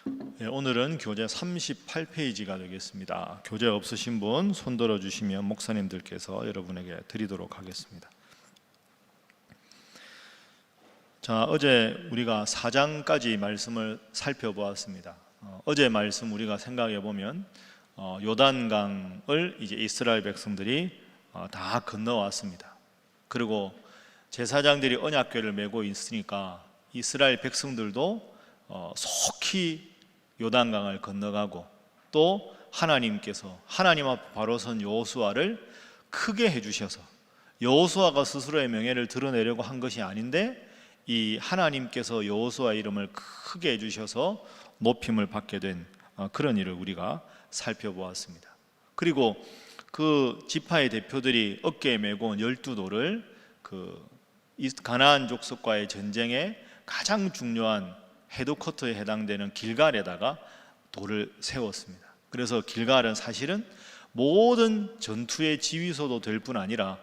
오늘은 교재 38페이지가 되겠습니다. 교재 없으신 분 손 들어주시면 목사님들께서 여러분에게 드리도록 하겠습니다. 자, 어제 우리가 4장까지 말씀을 살펴보았습니다. 어제 말씀 우리가 생각해 보면 요단강을 이제 이스라엘 백성들이 다 건너왔습니다. 그리고 제사장들이 언약궤를 메고 있으니까 이스라엘 백성들도 속히 요단강을 건너가고, 또 하나님께서 하나님 앞 바로 선 여호수아를 크게 해주셔서, 여호수아가 스스로의 명예를 드러내려고 한 것이 아닌데 이 하나님께서 여호수아 이름을 크게 해주셔서 높임을 받게 된 그런 일을 우리가 살펴보았습니다. 그리고 그 지파의 대표들이 어깨에 메고 온 12돌을 가나안 족속과의 전쟁에 가장 중요한 헤드쿼터에 해당되는 길갈에다가 돌을 세웠습니다. 그래서 길갈은 사실은 모든 전투의 지휘소도 될 뿐 아니라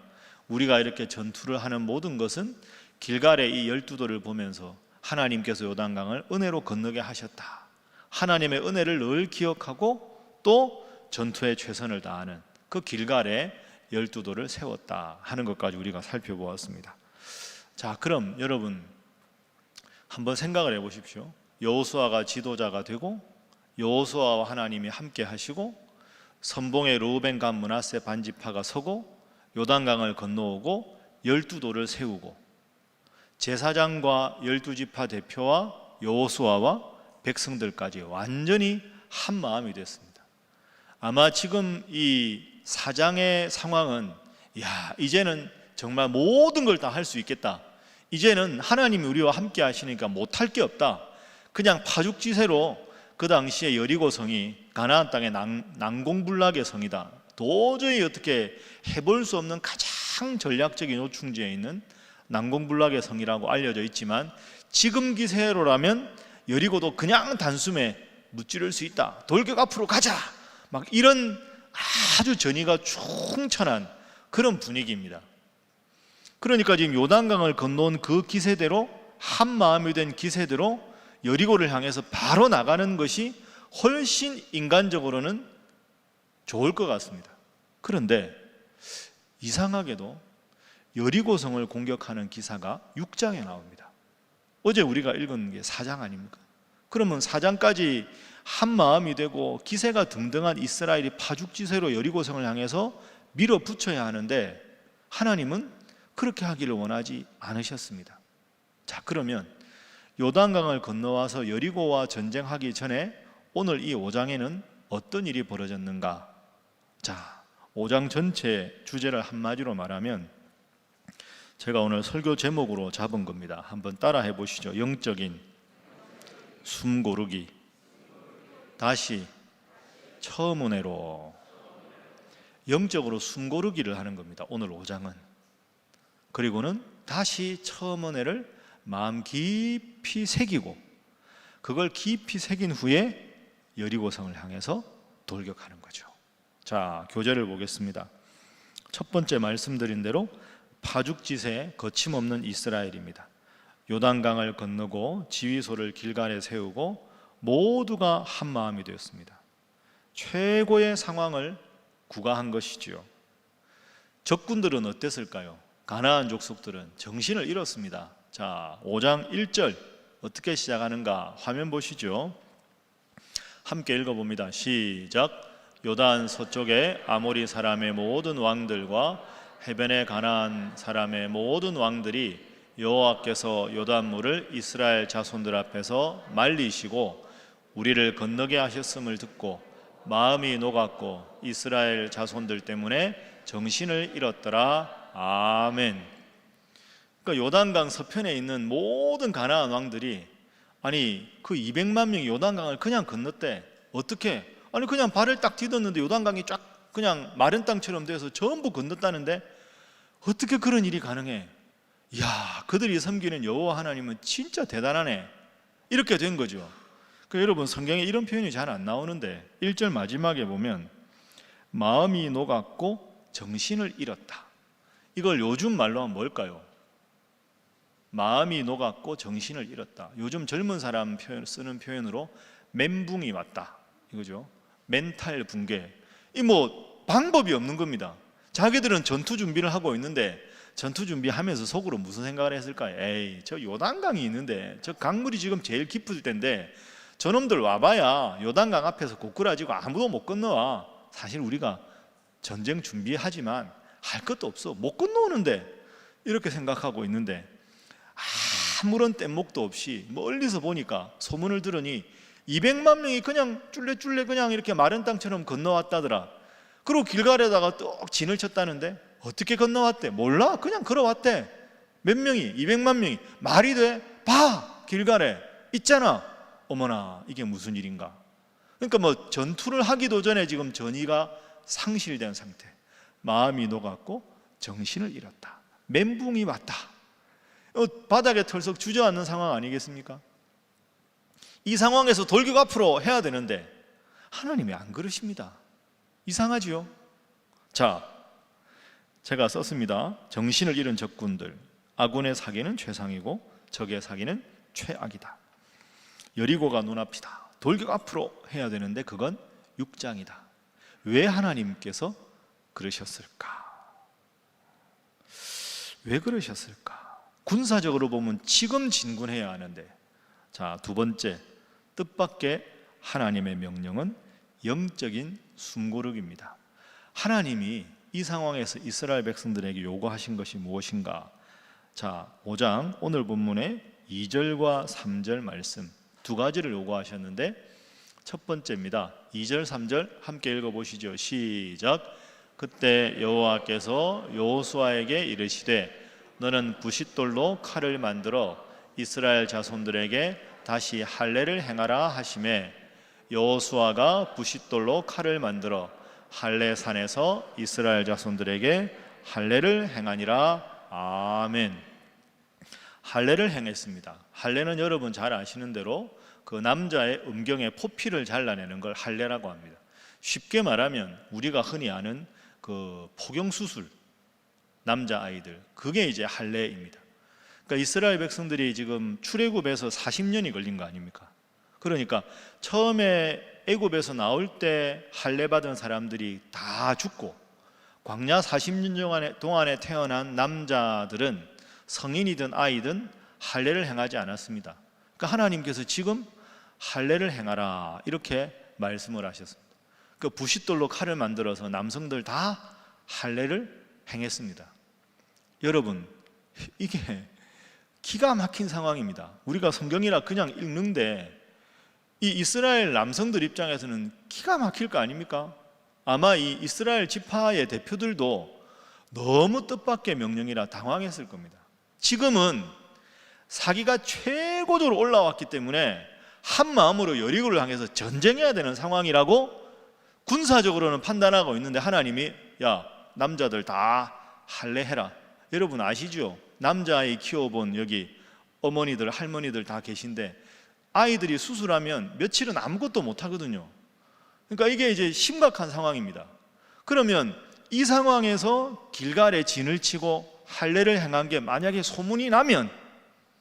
우리가 이렇게 전투를 하는 모든 것은 길갈의 이 12돌을 보면서 하나님께서 요단강을 은혜로 건너게 하셨다, 하나님의 은혜를 늘 기억하고 또 전투에 최선을 다하는 그 길갈에 12돌을 세웠다 하는 것까지 우리가 살펴보았습니다. 자, 그럼 여러분 한번 생각을 해보십시오. 여호수아가 지도자가 되고 여호수아와 하나님이 함께 하시고 선봉에 르우벤 갓 므낫세 반지파가 서고 요단강을 건너오고 12돌을 세우고 제사장과 12지파 대표와 여호수아와 백성들까지 완전히 한 마음이 됐습니다. 아마 지금 이 4장의 상황은 이제는 정말 모든 걸 다 할 수 있겠다, 이제는 하나님이 우리와 함께 하시니까 못할 게 없다, 그냥 파죽지세로 그 당시에 여리고성이 가나안 땅의 난공불락의 성이다, 도저히 어떻게 해볼 수 없는 가장 전략적인 요충지에 있는 난공불락의 성이라고 알려져 있지만, 지금 기세로라면 여리고도 그냥 단숨에 무찌를 수 있다, 돌격 앞으로 가자, 막 이런 아주 전의가 충천한 그런 분위기입니다. 그러니까 지금 요단강을 건너온 그 기세대로, 한 마음이 된 기세대로 여리고를 향해서 바로 나가는 것이 훨씬 인간적으로는 좋을 것 같습니다. 그런데 이상하게도 여리고성을 공격하는 기사가 6장에 나옵니다. 어제 우리가 읽은 게 4장 아닙니까? 그러면 4장까지 한 마음이 되고 기세가 등등한 이스라엘이 파죽지세로 여리고성을 향해서 밀어붙여야 하는데 하나님은 그렇게 하기를 원하지 않으셨습니다. 자, 그러면 요단강을 건너와서 여리고와 전쟁하기 전에 오늘 이 5장에는 어떤 일이 벌어졌는가? 자, 5장 전체 주제를 한마디로 말하면 제가 오늘 설교 제목으로 잡은 겁니다. 한번 따라해 보시죠. 영적인 숨고르기, 다시 처음 은혜로. 영적으로 숨고르기를 하는 겁니다, 오늘 5장은. 그리고는 다시 처음 은혜를 마음 깊이 새기고, 그걸 깊이 새긴 후에 여리고성을 향해서 돌격하는 거죠. 자, 교재를 보겠습니다. 첫 번째 말씀드린 대로 파죽지세 거침없는 이스라엘입니다. 요단강을 건너고 지휘소를 길갈에 세우고 모두가 한 마음이 되었습니다. 최고의 상황을 구가한 것이지요. 적군들은 어땠을까요? 가나안 족속들은 정신을 잃었습니다. 자, 5장 1절 어떻게 시작하는가 화면 보시죠. 함께 읽어봅니다. 시작. 요단 서쪽에 아모리 사람의 모든 왕들과 해변의 가나안 사람의 모든 왕들이 여호와께서 요단물을 이스라엘 자손들 앞에서 말리시고 우리를 건너게 하셨음을 듣고 마음이 녹았고 이스라엘 자손들 때문에 정신을 잃었더라. 아멘. 그러니까 요단강 서편에 있는 모든 가나안 왕들이, 아니 그 200만 명이 요단강을 그냥 건넜대. 어떻게? 아니 그냥 발을 딱 디뎠는데 요단강이 쫙 그냥 마른 땅처럼 돼서 전부 건넜다는데 어떻게 그런 일이 가능해? 이야, 그들이 섬기는 여호와 하나님은 진짜 대단하네, 이렇게 된 거죠. 여러분, 성경에 이런 표현이 잘 안 나오는데 1절 마지막에 보면 마음이 녹았고 정신을 잃었다, 이걸 요즘 말로 하면 뭘까요? 마음이 녹았고 정신을 잃었다. 요즘 젊은 사람 쓰는 표현으로 멘붕이 왔다 이거죠. 멘탈 붕괴. 이 뭐 방법이 없는 겁니다. 자기들은 전투 준비를 하고 있는데 전투 준비하면서 속으로 무슨 생각을 했을까요? 에이, 저 요단강이 있는데 저 강물이 지금 제일 깊을 텐데 저놈들 와봐야 요단강 앞에서 고꾸라지고 아무도 못 건너와. 사실 우리가 전쟁 준비하지만 할 것도 없어, 못 건너오는데, 이렇게 생각하고 있는데 아무런 뗏목도 없이 멀리서 보니까 소문을 들으니 200만 명이 그냥 쫄래쫄래 그냥 이렇게 마른 땅처럼 건너왔다더라. 그리고 길갈에다가 뚝 진을 쳤다는데 어떻게 건너왔대? 몰라, 그냥 걸어왔대. 몇 명이? 200만 명이. 말이 돼? 봐, 길갈에 있잖아. 어머나, 이게 무슨 일인가. 그러니까 뭐 전투를 하기도 전에 지금 전의가 상실된 상태, 마음이 녹았고 정신을 잃었다, 멘붕이 왔다. 바닥에 털썩 주저앉는 상황 아니겠습니까? 이 상황에서 돌격 앞으로 해야 되는데 하나님이 안 그러십니다. 이상하지요? 자, 제가 썼습니다. 정신을 잃은 적군들, 아군의 사기는 최상이고 적의 사기는 최악이다. 여리고가 눈앞이다. 돌격 앞으로 해야 되는데 그건 6장이다. 왜 하나님께서 그러셨을까? 왜 그러셨을까? 군사적으로 보면 지금 진군해야 하는데. 자, 두 번째, 뜻밖의 하나님의 명령은 영적인 숨고르기입니다. 하나님이 이 상황에서 이스라엘 백성들에게 요구하신 것이 무엇인가? 자, 5장 오늘 본문의 2절과 3절 말씀 두 가지를 요구하셨는데, 첫 번째입니다. 2절 3절 함께 읽어보시죠. 시작. 그때 여호와께서 여호수아에게 이르시되 너는 부싯돌로 칼을 만들어 이스라엘 자손들에게 다시 할례를 행하라 하시매 여호수아가 부싯돌로 칼을 만들어 할례산에서 이스라엘 자손들에게 할례를 행하니라. 아멘. 할례를 행했습니다. 할례는 여러분 잘 아시는 대로 그 남자의 음경의 포피를 잘라내는 걸 할례라고 합니다. 쉽게 말하면 우리가 흔히 아는 그 포경수술, 남자아이들, 그게 이제 할례입니다. 그러니까 이스라엘 백성들이 지금 출애굽에서 40년이 걸린 거 아닙니까? 그러니까 처음에 애굽에서 나올 때 할례 받은 사람들이 다 죽고 광야 40년 동안에 태어난 남자들은 성인이든 아이든 할례를 행하지 않았습니다. 그러니까 하나님께서 지금 할례를 행하라 이렇게 말씀을 하셨습니다. 그 부싯돌로 칼을 만들어서 남성들 다 할례를 행했습니다. 여러분, 이게 기가 막힌 상황입니다. 우리가 성경이라 그냥 읽는데 이 이스라엘 남성들 입장에서는 기가 막힐 거 아닙니까? 아마 이 이스라엘 지파의 대표들도 너무 뜻밖의 명령이라 당황했을 겁니다. 지금은 사기가 최고조로 올라왔기 때문에 한 마음으로 여리고를 향해서 전쟁해야 되는 상황이라고 군사적으로는 판단하고 있는데 하나님이 야, 남자들 다 할례해라. 여러분 아시죠? 남자아이 키워본 여기 어머니들 할머니들 다 계신데 아이들이 수술하면 며칠은 아무것도 못하거든요. 그러니까 이게 이제 심각한 상황입니다. 그러면 이 상황에서 길갈에 진을 치고 할례를 행한 게 만약에 소문이 나면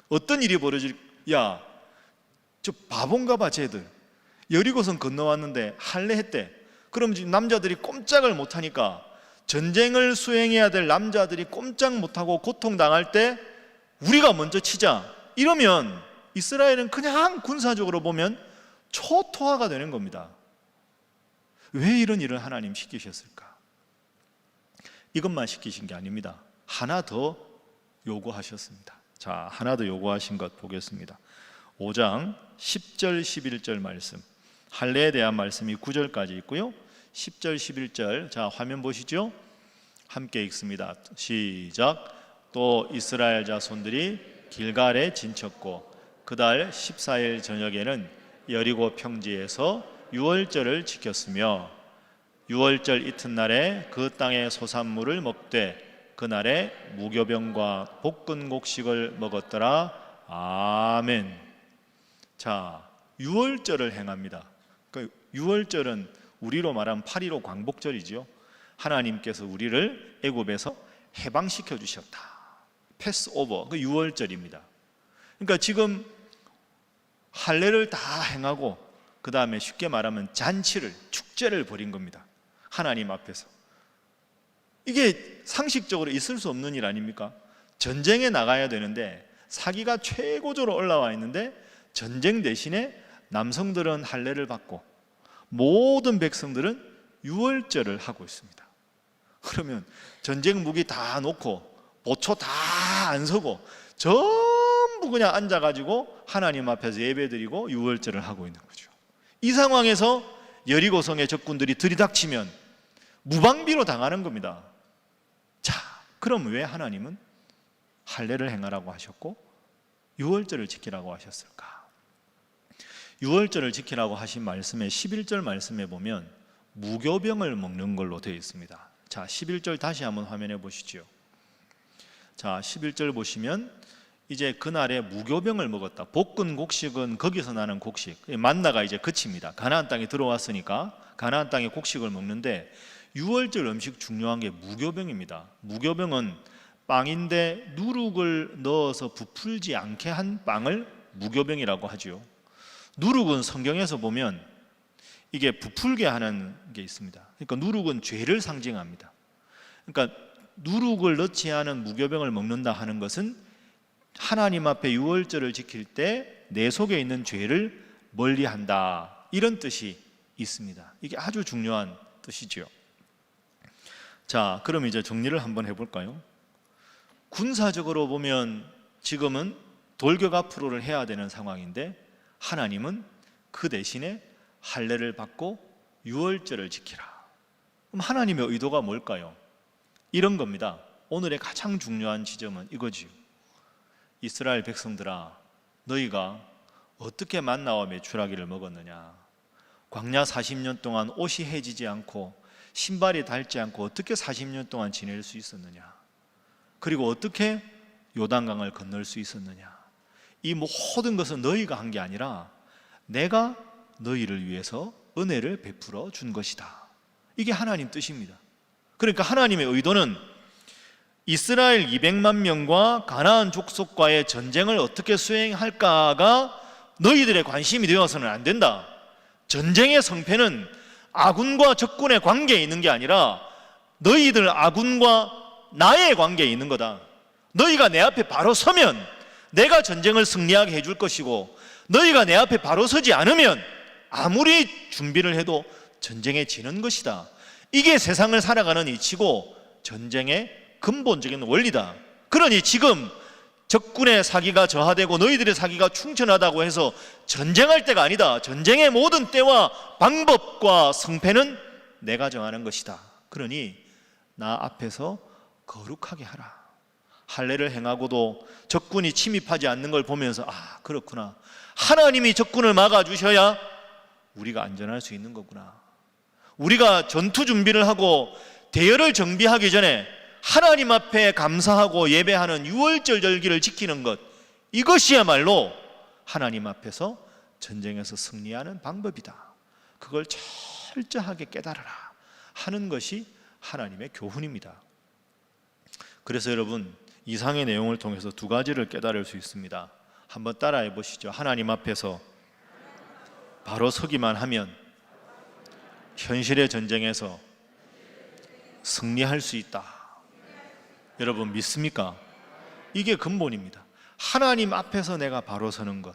어떤 일이 야, 저 바본가 봐 쟤들. 여리고선 건너왔는데 할례했대. 그럼 지금 남자들이 꼼짝을 못하니까 전쟁을 수행해야 될 남자들이 꼼짝 못하고 고통당할 때 우리가 먼저 치자 이러면 이스라엘은 그냥 군사적으로 보면 초토화가 되는 겁니다. 왜 이런 일을 하나님 시키셨을까? 이것만 시키신 게 아닙니다. 하나 더 요구하셨습니다. 자, 하나 더 요구하신 것 보겠습니다. 5장 10절 11절 말씀, 할례에 대한 말씀이 9절까지 있고요. 10절 11절, 자 화면 보시죠. 함께 읽습니다. 시작. 또 이스라엘 자손들이 길갈에 진쳤고 그달 14일 저녁에는 여리고 평지에서 유월절을 지켰으며 유월절 이튿날에 그 땅의 소산물을 먹되 그날에 무교병과 볶은 곡식을 먹었더라. 아멘. 자, 유월절을 행합니다. 그러니까 유월절은 우리로 말하면 8.15 광복절이죠. 하나님께서 우리를 애굽에서 해방시켜 주셨다. 패스오버, 그 유월절입니다. 그러니까 지금 할례를 다 행하고 그 다음에 쉽게 말하면 잔치를, 축제를 벌인 겁니다. 하나님 앞에서. 이게 상식적으로 있을 수 없는 일 아닙니까? 전쟁에 나가야 되는데 사기가 최고조로 올라와 있는데 전쟁 대신에 남성들은 할례를 받고 모든 백성들은 유월절을 하고 있습니다. 그러면 전쟁 무기 다 놓고 보초 다 안 서고 전부 그냥 앉아가지고 하나님 앞에서 예배드리고 유월절을 하고 있는 거죠. 이 상황에서 여리고성의 적군들이 들이닥치면 무방비로 당하는 겁니다. 자, 그럼 왜 하나님은 할례를 행하라고 하셨고 유월절을 지키라고 하셨을까? 유월절을 지키라고 하신 말씀의 11절 말씀에 보면 무교병을 먹는 걸로 되어 있습니다. 자, 11절 다시 한번 화면에 보시죠. 자, 11절 보시면 이제 그날에 무교병을 먹었다. 볶은 곡식은 거기서 나는 곡식, 만나가 이제 그칩니다. 가나안 땅에 들어왔으니까 가나안 땅의 곡식을 먹는데 유월절 음식 중요한 게 무교병입니다. 무교병은 빵인데 누룩을 넣어서 부풀지 않게 한 빵을 무교병이라고 하죠. 누룩은 성경에서 보면 이게 부풀게 하는 게 있습니다. 그러니까 누룩은 죄를 상징합니다. 그러니까 누룩을 넣지 않은 무교병을 먹는다 하는 것은 하나님 앞에 유월절을 지킬 때 내 속에 있는 죄를 멀리한다, 이런 뜻이 있습니다. 이게 아주 중요한 뜻이죠. 자, 그럼 이제 정리를 한번 해볼까요? 군사적으로 보면 지금은 돌격 앞으로를 해야 되는 상황인데 하나님은 그 대신에 할례를 받고 유월절을 지키라. 그럼 하나님의 의도가 뭘까요? 이런 겁니다. 오늘의 가장 중요한 지점은 이거지요. 이스라엘 백성들아, 너희가 어떻게 만나와 메추라기를 먹었느냐? 광야 40년 동안 옷이 해지지 않고 신발이 닳지 않고 어떻게 40년 동안 지낼 수 있었느냐? 그리고 어떻게 요단강을 건널 수 있었느냐? 이 모든 것은 너희가 한 게 아니라 내가 너희를 위해서 은혜를 베풀어 준 것이다. 이게 하나님 뜻입니다. 그러니까 하나님의 의도는 이스라엘 200만 명과 가나안 족속과의 전쟁을 어떻게 수행할까가 너희들의 관심이 되어서는 안 된다. 전쟁의 성패는 아군과 적군의 관계에 있는 게 아니라 너희들 아군과 나의 관계에 있는 거다. 너희가 내 앞에 바로 서면 내가 전쟁을 승리하게 해줄 것이고, 너희가 내 앞에 바로 서지 않으면 아무리 준비를 해도 전쟁에 지는 것이다. 이게 세상을 살아가는 이치고 전쟁의 근본적인 원리다. 그러니 지금 적군의 사기가 저하되고 너희들의 사기가 충천하다고 해서 전쟁할 때가 아니다. 전쟁의 모든 때와 방법과 성패는 내가 정하는 것이다. 그러니 나 앞에서 거룩하게 하라. 할례를 행하고도 적군이 침입하지 않는 걸 보면서 아, 그렇구나. 하나님이 적군을 막아주셔야 우리가 안전할 수 있는 거구나. 우리가 전투 준비를 하고 대열을 정비하기 전에 하나님 앞에 감사하고 예배하는 유월절 절기를 지키는 것, 이것이야말로 하나님 앞에서 전쟁에서 승리하는 방법이다. 그걸 철저하게 깨달아라 하는 것이 하나님의 교훈입니다. 그래서 여러분, 이상의 내용을 통해서 두 가지를 깨달을 수 있습니다. 한번 따라해 보시죠. 하나님 앞에서 바로 서기만 하면 현실의 전쟁에서 승리할 수 있다. 여러분 믿습니까? 이게 근본입니다. 하나님 앞에서 내가 바로 서는 것,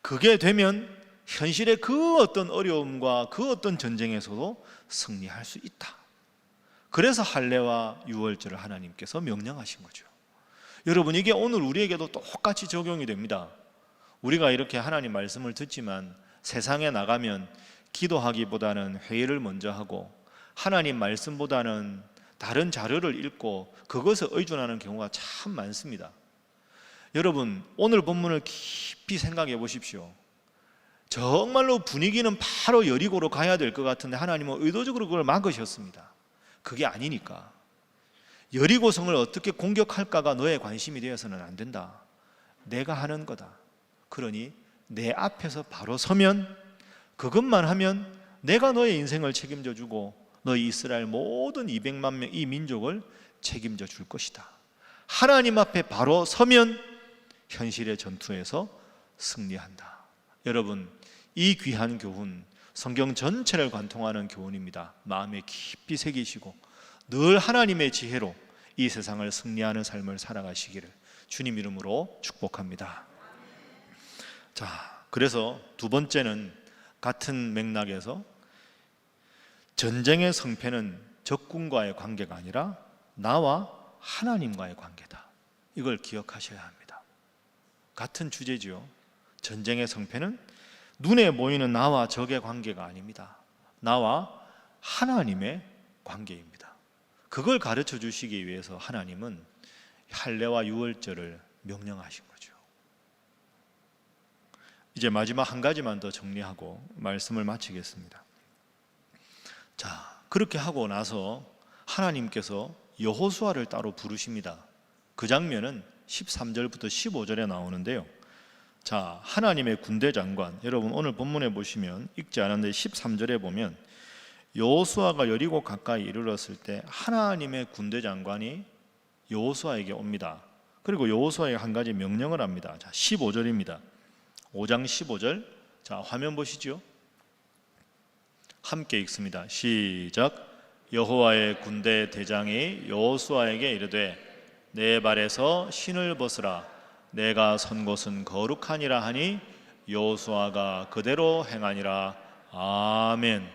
그게 되면 현실의 그 어떤 어려움과 그 어떤 전쟁에서도 승리할 수 있다. 그래서 할례와 유월절을 하나님께서 명령하신 거죠. 여러분, 이게 오늘 우리에게도 똑같이 적용이 됩니다. 우리가 이렇게 하나님 말씀을 듣지만 세상에 나가면 기도하기보다는 회의를 먼저 하고 하나님 말씀보다는 다른 자료를 읽고 그것에 의존하는 경우가 참 많습니다. 여러분, 오늘 본문을 깊이 생각해 보십시오. 정말로 분위기는 바로 여리고로 가야 될 것 같은데 하나님은 의도적으로 그걸 막으셨습니다. 그게 아니니까. 여리고성을 어떻게 공격할까가 너의 관심이 되어서는 안 된다. 내가 하는 거다. 그러니 내 앞에서 바로 서면, 그것만 하면 내가 너의 인생을 책임져 주고 너희 이스라엘 모든 200만 명 이 민족을 책임져 줄 것이다. 하나님 앞에 바로 서면 현실의 전투에서 승리한다. 여러분, 이 귀한 교훈, 성경 전체를 관통하는 교훈입니다. 마음에 깊이 새기시고 늘 하나님의 지혜로 이 세상을 승리하는 삶을 살아가시기를 주님 이름으로 축복합니다. 자, 그래서 두 번째는 같은 맥락에서 전쟁의 성패는 적군과의 관계가 아니라 나와 하나님과의 관계다. 이걸 기억하셔야 합니다. 같은 주제지요. 전쟁의 성패는 눈에 보이는 나와 적의 관계가 아닙니다. 나와 하나님의 관계입니다. 그걸 가르쳐 주시기 위해서 하나님은 할례와 유월절을 명령하신 거죠. 이제 마지막 한 가지만 더 정리하고 말씀을 마치겠습니다. 자, 그렇게 하고 나서 하나님께서 여호수아를 따로 부르십니다. 그 장면은 13절부터 15절에 나오는데요. 자, 하나님의 군대 장관, 여러분 오늘 본문에 보시면 읽지 않았는데 13절에 보면 여호수아가 여리고 가까이 이르렀을 때 하나님의 군대 장관이 여호수아에게 옵니다. 그리고 여호수아에게 한 가지 명령을 합니다. 자, 15절입니다. 5장 15절. 자, 화면 보시죠. 함께 읽습니다. 시작. 여호와의 군대 대장이 여호수아에게 이르되 내 발에서 신을 벗으라. 내가 선 곳은 거룩하니라 하니 여호수아가 그대로 행하니라. 아멘.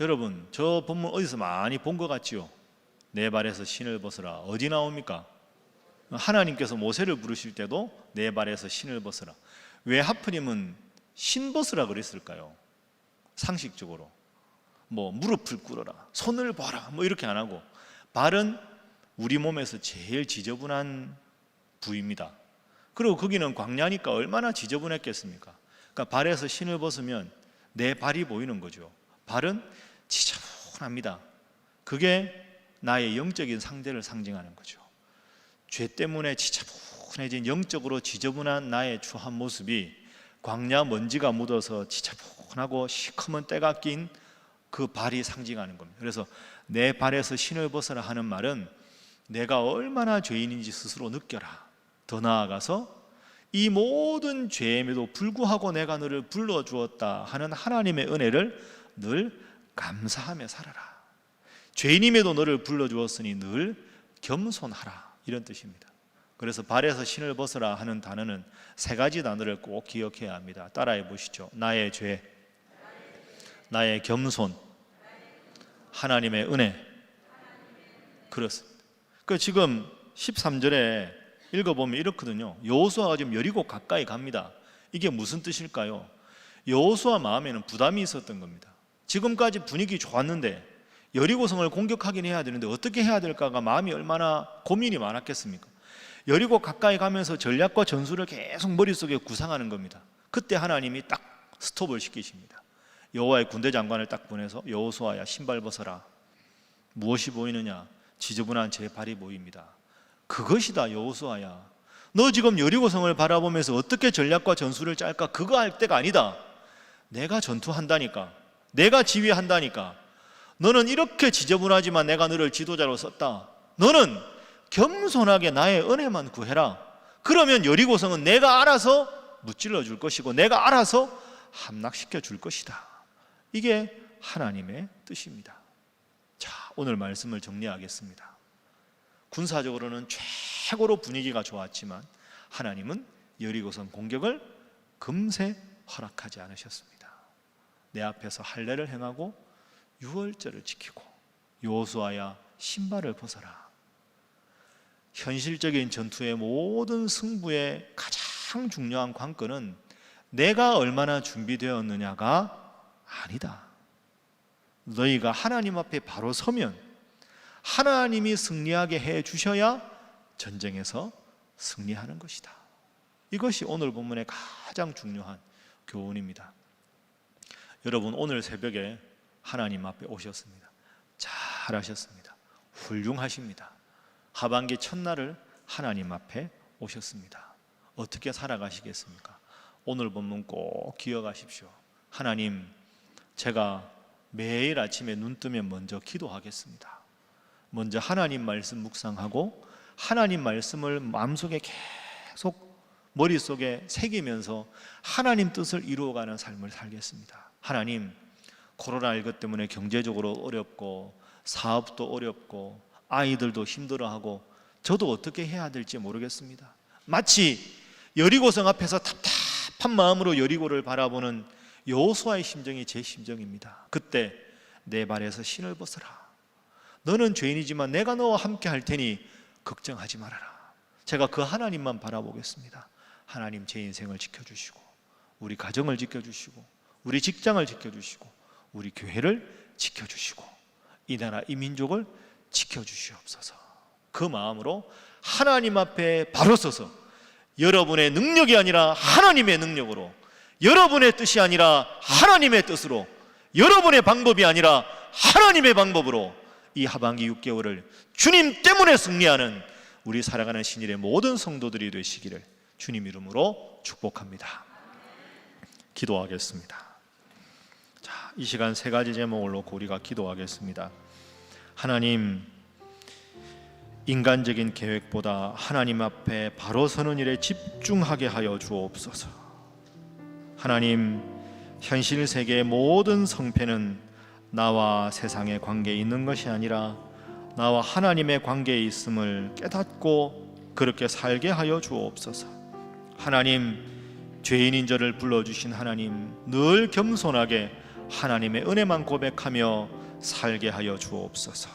여러분, 저 본문 어디서 많이 본 것 같지요? 내 발에서 신을 벗으라. 어디 나옵니까? 하나님께서 모세를 부르실 때도 내 발에서 신을 벗으라. 왜 하필이면 신 벗으라 그랬을까요? 상식적으로 뭐 무릎을 꿇어라, 손을 봐라, 뭐 이렇게 안 하고, 발은 우리 몸에서 제일 지저분한 부위입니다. 그리고 거기는 광야니까 얼마나 지저분했겠습니까? 그러니까 발에서 신을 벗으면 내 발이 보이는 거죠. 발은 지저분합니다. 그게 나의 영적인 상태를 상징하는 거죠. 죄 때문에 지저분해진 영적으로 지저분한 나의 추한 모습이 광야 먼지가 묻어서 지저분하고 시커먼 때가 낀 그 발이 상징하는 겁니다. 그래서 내 발에서 신을 벗어라 하는 말은 내가 얼마나 죄인인지 스스로 느껴라. 더 나아가서 이 모든 죄임에도 불구하고 내가 너를 불러주었다 하는 하나님의 은혜를 늘 감사하며 살아라. 죄인임에도 너를 불러주었으니 늘 겸손하라. 이런 뜻입니다. 그래서 발에서 신을 벗어라 하는 단어는 세 가지 단어를 꼭 기억해야 합니다. 따라해 보시죠. 나의 죄, 나의 겸손, 하나님의 은혜. 그렇습니다. 그 지금 13절에 읽어보면 이렇거든요. 여호수아가 지금 여리고 가까이 갑니다. 이게 무슨 뜻일까요? 여호수아 마음에는 부담이 있었던 겁니다. 지금까지 분위기 좋았는데 여리고성을 공격하긴 해야 되는데 어떻게 해야 될까가 마음이 얼마나 고민이 많았겠습니까? 여리고 가까이 가면서 전략과 전술을 계속 머릿속에 구상하는 겁니다. 그때 하나님이 딱 스톱을 시키십니다. 여호와의 군대 장관을 딱 보내서 여호수아야 신발 벗어라. 무엇이 보이느냐? 지저분한 제 발이 보입니다. 그것이다 여호수아야. 너 지금 여리고성을 바라보면서 어떻게 전략과 전술을 짤까? 그거 할 때가 아니다. 내가 전투한다니까. 내가 지휘한다니까. 너는 이렇게 지저분하지만 내가 너를 지도자로 썼다. 너는 겸손하게 나의 은혜만 구해라. 그러면 여리고성은 내가 알아서 무찔러 줄 것이고 내가 알아서 함락시켜 줄 것이다. 이게 하나님의 뜻입니다. 자, 오늘 말씀을 정리하겠습니다. 군사적으로는 최고로 분위기가 좋았지만 하나님은 여리고성 공격을 금세 허락하지 않으셨습니다. 내 앞에서 할례를 행하고 유월절을 지키고 여호수아야 신발을 벗어라. 현실적인 전투의 모든 승부의 가장 중요한 관건은 내가 얼마나 준비되었느냐가 아니다. 너희가 하나님 앞에 바로 서면 하나님이 승리하게 해 주셔야 전쟁에서 승리하는 것이다. 이것이 오늘 본문의 가장 중요한 교훈입니다. 여러분, 오늘 새벽에 하나님 앞에 오셨습니다. 잘하셨습니다. 훌륭하십니다. 하반기 첫날을 하나님 앞에 오셨습니다. 어떻게 살아가시겠습니까? 오늘 본문 꼭 기억하십시오. 하나님, 제가 매일 아침에 눈 뜨면 먼저 기도하겠습니다. 먼저 하나님 말씀 묵상하고 하나님 말씀을 마음속에 계속 머릿속에 새기면서 하나님 뜻을 이루어가는 삶을 살겠습니다. 하나님, 코로나19 때문에 경제적으로 어렵고 사업도 어렵고 아이들도 힘들어하고 저도 어떻게 해야 될지 모르겠습니다. 마치 여리고성 앞에서 답답한 마음으로 여리고를 바라보는 여호수아의 심정이 제 심정입니다. 그때 내 발에서 신을 벗어라. 너는 죄인이지만 내가 너와 함께 할 테니 걱정하지 말아라. 제가 그 하나님만 바라보겠습니다. 하나님, 제 인생을 지켜주시고 우리 가정을 지켜주시고 우리 직장을 지켜주시고 우리 교회를 지켜주시고 이 나라 이 민족을 지켜주시옵소서. 그 마음으로 하나님 앞에 바로 서서 여러분의 능력이 아니라 하나님의 능력으로, 여러분의 뜻이 아니라 하나님의 뜻으로, 여러분의 방법이 아니라 하나님의 방법으로 이 하반기 6개월을 주님 때문에 승리하는 우리 살아가는 신일의 모든 성도들이 되시기를 주님 이름으로 축복합니다. 기도하겠습니다. 자, 이 시간 세 가지 제목을 놓고 우리가 기도하겠습니다. 하나님, 인간적인 계획보다 하나님 앞에 바로 서는 일에 집중하게 하여 주옵소서. 하나님, 현실 세계의 모든 성패는 나와 세상의 관계에 있는 것이 아니라 나와 하나님의 관계에 있음을 깨닫고 그렇게 살게 하여 주옵소서. 하나님, 죄인인 저를 불러주신 하나님, 늘 겸손하게 하나님의 은혜만 고백하며 살게 하여 주옵소서.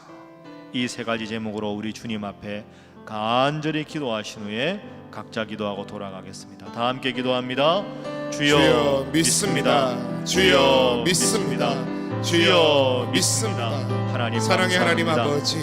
이 세 가지 제목으로 우리 주님 앞에 간절히 기도하신 후에 각자 기도하고 돌아가겠습니다. 다 함께 기도합니다. 주여 믿습니다. 주여 믿습니다. 주여 믿습니다. 하나님 사랑의 하나님 감사합니다. 아버지,